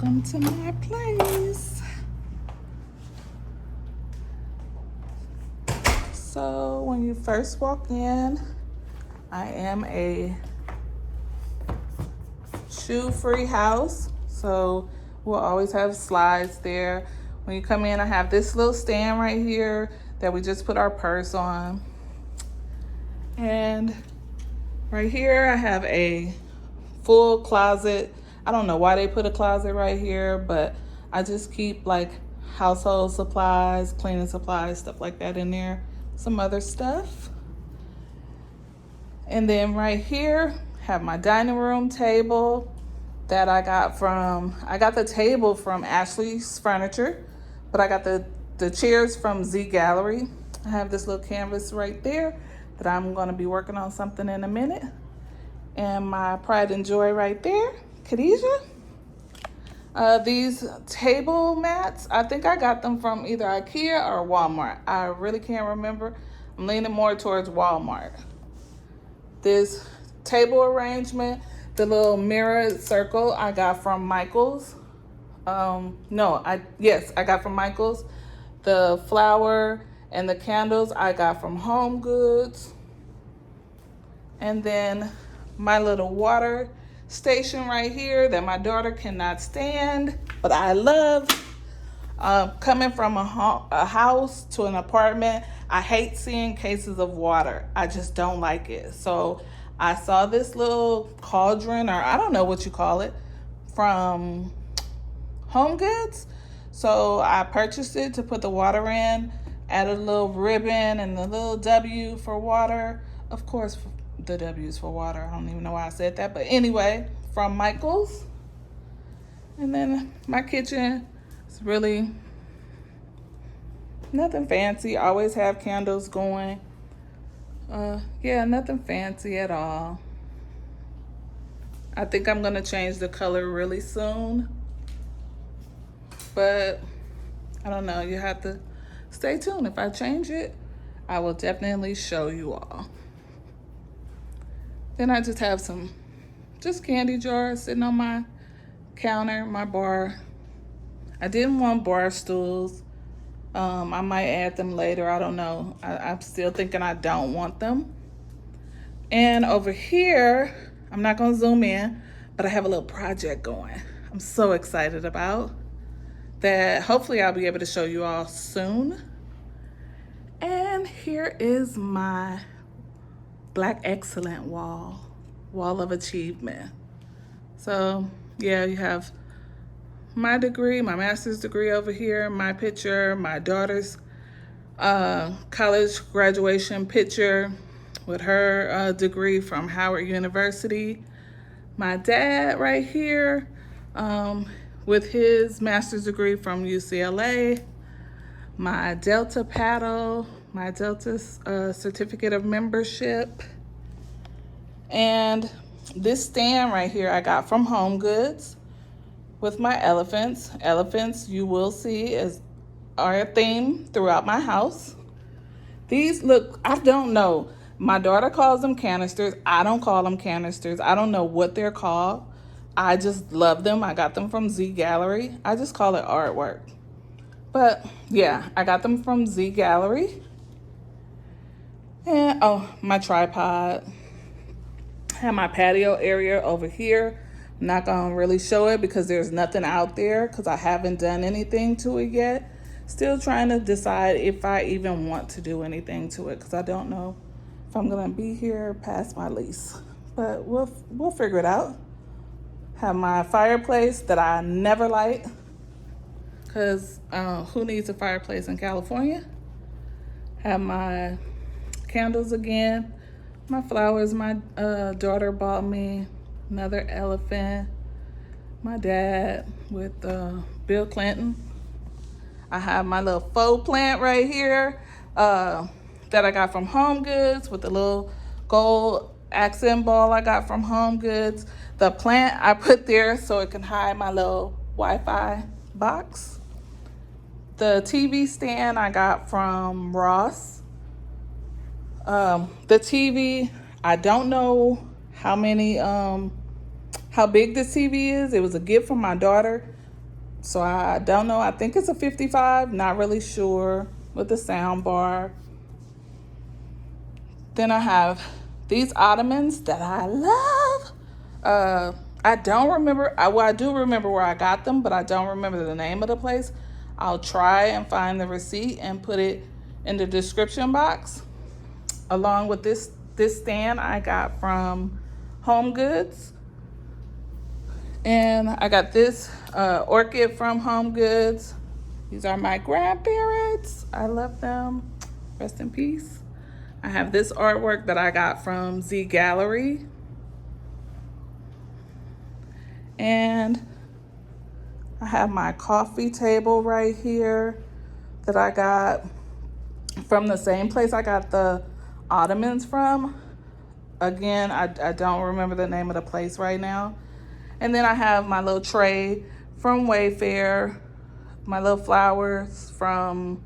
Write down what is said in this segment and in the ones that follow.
Welcome to my place. So when you first walk in, I am a shoe-free house. So we'll always have slides there. When you come in, I have this little stand right here that we just put our purse on. And right here, I have a full closet. I don't know why they put a closet right here, but I just keep like household supplies, cleaning supplies, stuff like that in there. Some other stuff. And then right here, have my dining room table that I got the table from Ashley's Furniture, but I got the chairs from Z Gallery. I have this little canvas right there that I'm gonna be working on something in a minute. And my pride and joy right there, Khadijah. These table mats, I think I got them from either IKEA or Walmart. I really can't remember. I'm leaning more towards Walmart. This table arrangement, the little mirrored circle, I got from Michael's. I got from Michael's. The flower and the candles I got from Home Goods. And then my little water station right here that my daughter cannot stand, but I love. Coming from a house to an apartment, I hate seeing cases of water. I just don't like it. So I saw this little cauldron, or I don't know what you call it, from Home Goods. So I purchased it to put the water in, added a little ribbon and the little W for water. Of course, the W is for water. I don't even know why I said that. But anyway, from Michael's. And then my kitchen is really nothing fancy. I always have candles going. Nothing fancy at all. I think I'm going to change the color really soon. But I don't know. You have to stay tuned. If I change it, I will definitely show you all. Then I just have some candy jars sitting on my counter, my bar. I didn't want bar stools. I might add them later. I don't know. I'm still thinking I don't want them. And over here, I'm not going to zoom in, but I have a little project going. I'm so excited about that. Hopefully I'll be able to show you all soon. And here is my Black Excellent wall of achievement. So yeah, you have my degree, my master's degree over here, my picture, my daughter's college graduation picture with her degree from Howard University. My dad right here with his master's degree from UCLA. My Delta paddle, my Delta certificate of membership. And this stand right here I got from Home Goods with my elephants. Elephants, you will see, are a theme throughout my house. These look, I don't know. My daughter calls them canisters. I don't call them canisters. I don't know what they're called. I just love them. I got them from Z Gallery. I just call it artwork. But yeah, I got them from Z Gallery. And my tripod. I have my patio area over here. I'm not gonna really show it because there's nothing out there because I haven't done anything to it yet. Still trying to decide if I even want to do anything to it because I don't know if I'm gonna be here past my lease. But we'll figure it out. Have my fireplace that I never light because who needs a fireplace in California? Have my candles again. My flowers my daughter bought me. Another elephant. My dad with Bill Clinton. I have my little faux plant right here that I got from Home Goods with the little gold accent ball I got from Home Goods. The plant I put there so it can hide my little Wi-Fi box. The TV stand I got from Ross. The TV, I don't know how big this TV is. It was a gift from my daughter. So I don't know. I think it's a 55. Not really sure, with the sound bar. Then I have these ottomans that I love. I don't remember. Well, I do remember where I got them, but I don't remember the name of the place. I'll try and find the receipt and put it in the description box, along with this stand I got from Home Goods. And I got this orchid from Home Goods. These are my grandparents. I love them. Rest in peace. I have this artwork that I got from Z Gallery. And I have my coffee table right here that I got from the same place I got the ottomans from. Again, I don't remember the name of the place right now. And then I have my little tray from Wayfair, my little flowers from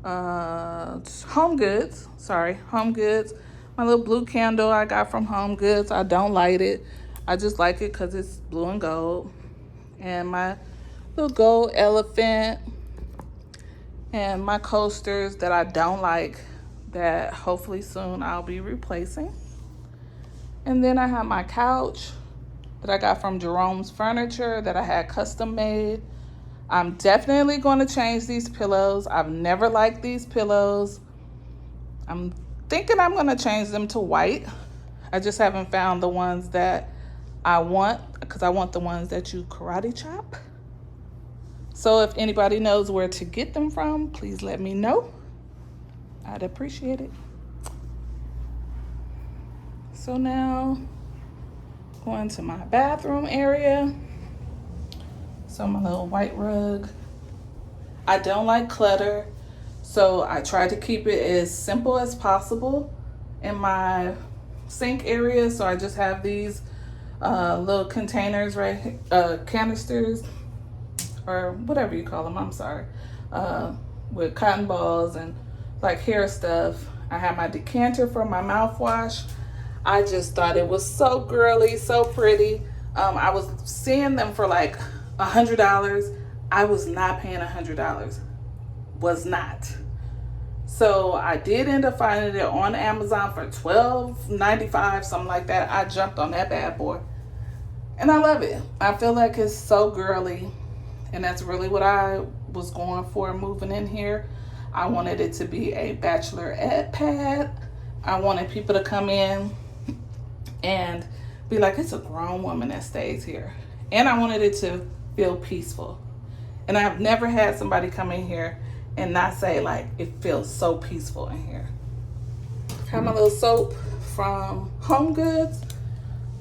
Home Goods. Sorry, Home Goods. My little blue candle I got from Home Goods. I don't light it. I just like it because it's blue and gold. And my little gold elephant. And my coasters that I don't like, that hopefully soon I'll be replacing. And then I have my couch that I got from Jerome's Furniture that I had custom made. I'm definitely going to change these pillows. I've never liked these pillows. I'm thinking I'm going to change them to white. I just haven't found the ones that I want, because I want the ones that you karate chop. So if anybody knows where to get them from, please let me know. I'd appreciate it. So now, going to my bathroom area. So my little white rug. I don't like clutter, so I try to keep it as simple as possible in my sink area. So I just have these little containers right here, canisters, or whatever you call them, I'm sorry, with cotton balls and like hair stuff. I have my decanter for my mouthwash. I just thought it was so girly, so pretty. I was seeing them for like $100. I was not paying $100. Was not. So I did end up finding it on Amazon for $12.95, something like that. I jumped on that bad boy. And I love it. I feel like it's so girly. And that's really what I was going for moving in here. I wanted it to be a bachelorette pad. I wanted people to come in and be like, it's a grown woman that stays here. And I wanted it to feel peaceful. And I've never had somebody come in here and not say, like, it feels so peaceful in here. Have my little soap from Home Goods.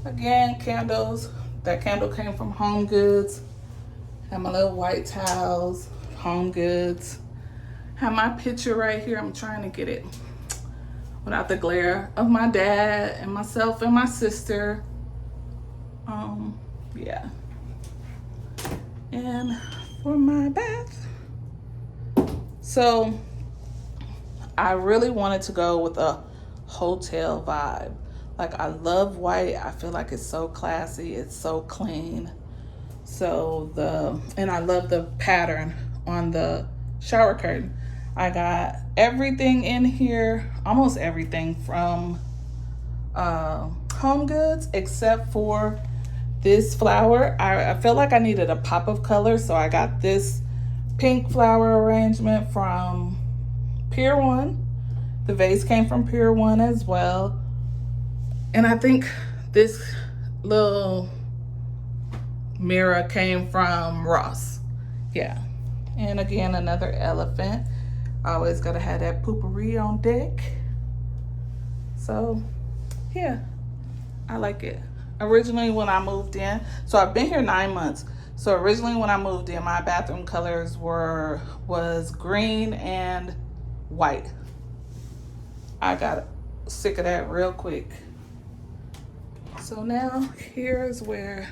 Again, candles. That candle came from Home Goods. Have my little white towels, Home Goods. Have my picture right here. I'm trying to get it without the glare of my dad and myself and my sister. Yeah. And for my bath. So I really wanted to go with a hotel vibe. Like, I love white. I feel like it's so classy. It's so clean. So and I love the pattern on the shower curtain. I got everything in here, almost everything from Home Goods, except for this flower. I felt like I needed a pop of color, so I got this pink flower arrangement from Pier 1. The vase came from Pier 1 as well. And I think this little mirror came from Ross. Yeah. And again, another elephant. Always gotta have that poopery on deck. So yeah, I like it. Originally when I moved in, so I've been here 9 months. So originally when I moved in, my bathroom colors was green and white. I got sick of that real quick. So now here's where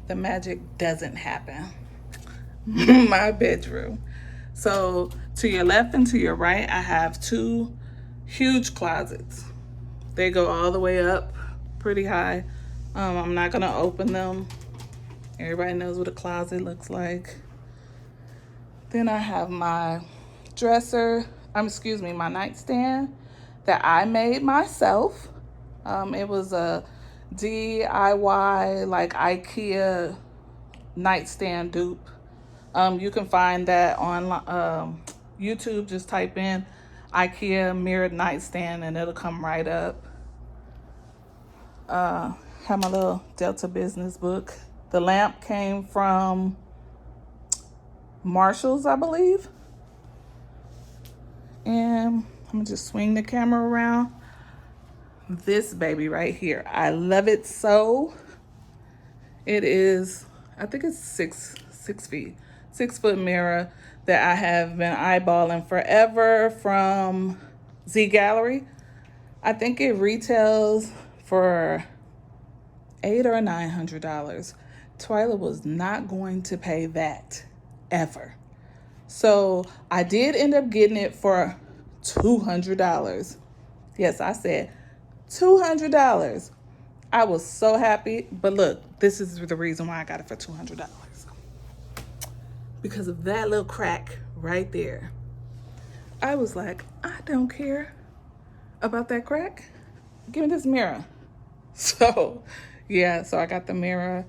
the magic doesn't happen. My bedroom. So to your left and to your right, I have two huge closets. They go all the way up pretty high. I'm not gonna open them Everybody knows what a closet looks like. Then I have my dresser, my nightstand that I made myself. It was a DIY, like IKEA nightstand dupe. You can find that on YouTube. Just type in IKEA mirrored nightstand and it'll come right up. Have my little Delta business book. The lamp came from Marshall's, I believe. And I'm gonna just swing the camera around. This baby right here, I love it so. It is, I think it's 6 feet, 6 foot mirror that I have been eyeballing forever from Z Gallery. I think it retails for $800 or $900. Twyla was not going to pay that ever. So I did end up getting it for $200. Yes, I said $200. I was so happy. But look, this is the reason why I got it for $200. Because of that little crack right there. I was like, I don't care about that crack. Give me this mirror. So, yeah, so I got the mirror.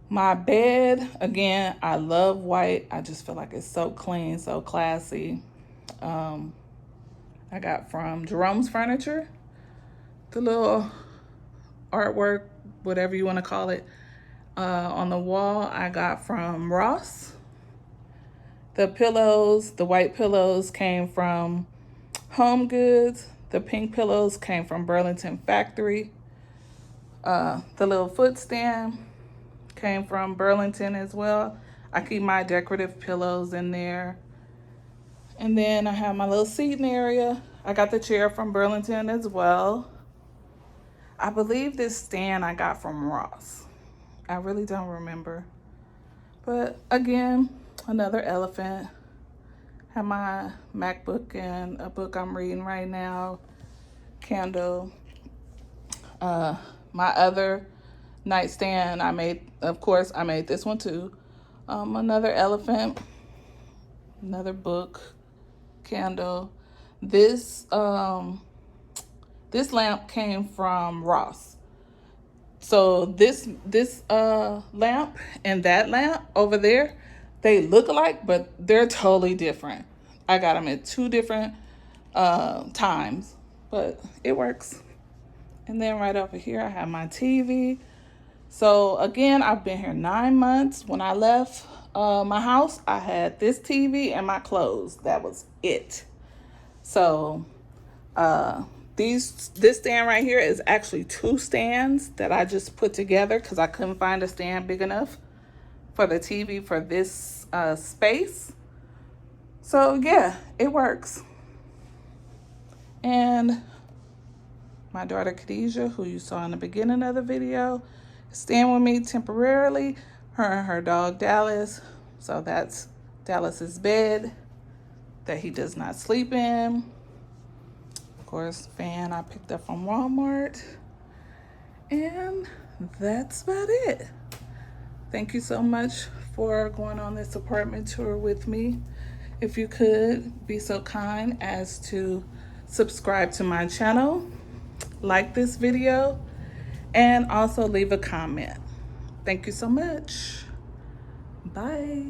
My bed, again, I love white. I just feel like it's so clean, so classy. I got from Jerome's Furniture. The little artwork, whatever you want to call it, on the wall, I got from Ross. The pillows, the white pillows came from Home Goods. The pink pillows came from Burlington Factory. The little foot stand came from Burlington as well. I keep my decorative pillows in there. And then I have my little seating area. I got the chair from Burlington as well. I believe this stand I got from Ross. I really don't remember. But again, another elephant. Have my MacBook and a book I'm reading right now. Candle. My other nightstand I made, of course, I made this one too. Another elephant. Another book. Candle. This lamp came from Ross. So this lamp and that lamp over there, they look alike, but they're totally different. I got them at 2 different times, but it works. And then right over here, I have my TV. So again, I've been here 9 months. When I left my house, I had this TV and my clothes. That was it. So this stand right here is actually 2 stands that I just put together because I couldn't find a stand big enough for the TV for this space. So yeah, it works. And my daughter Khadijah, who you saw in the beginning of the video, is staying with me temporarily. Her and her dog Dallas. So that's Dallas's bed that he does not sleep in. Of course, fan I picked up from Walmart. And that's about it. Thank you so much for going on this apartment tour with me. If you could be so kind as to subscribe to my channel, like this video, and also leave a comment. Thank you so much. Bye.